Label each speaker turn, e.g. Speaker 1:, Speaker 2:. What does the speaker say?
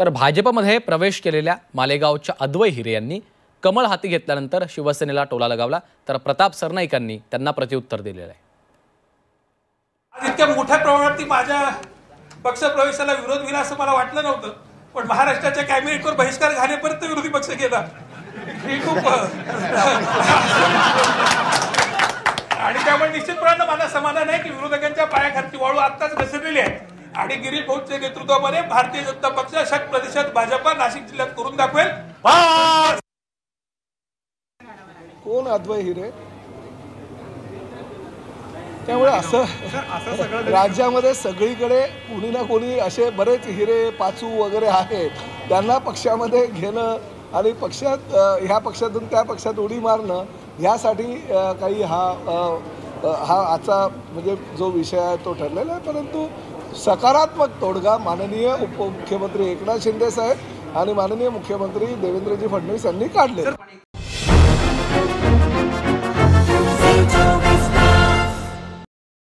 Speaker 1: तर भाजपमध्ये प्रवेश केलेल्या मालेगावच्या अद्वै हिरे यांनी कमळ हाती घेतल्यानंतर शिवसेनेला टोला लगावला, तर प्रताप सरनाईकांनी त्यांना प्रत्युत्तर दिलेलं आहे।
Speaker 2: आज इतक्या मोठ्या प्रमाणात माझ्या पक्ष प्रवेशाला विरोध होईल असं मला वाटलं नव्हतं, पण महाराष्ट्राच्या कॅबिनेटवर बहिष्कार घालेपर्यंत विरोधी पक्ष गेला ही खूप आणि त्यामुळे निश्चितपणे मला समाधान आहे की विरोधकांच्या पायाखालची वाळू आत्ताच घसरलेली आहे आणि गिरीश भाऊच्या नेतृत्वामध्ये भारतीय जनता पक्ष 100% भाजपा नाशिक जिल्ह्यात करून दाखवेल।
Speaker 3: कोण अद्वै हिरे? त्यामुळे असं राज्यामध्ये सगळीकडे कोणी ना कोणी असे बरेच हिरे पाचू वगैरे आहेत, त्यांना पक्षामध्ये घेणं आणि पक्षात ह्या पक्षातून त्या पक्षात उडी मारणं ह्यासाठी काही हा आजचा म्हणजे जो विषय आहे तो ठरलेला आहे। परंतु सकारात्मक तोडगा माननीय उपमुख्यमंत्री एकनाथ शिंदे साहेब आणि माननीय मुख्यमंत्री देवेंद्रजी फडणवीस यांनी काढले।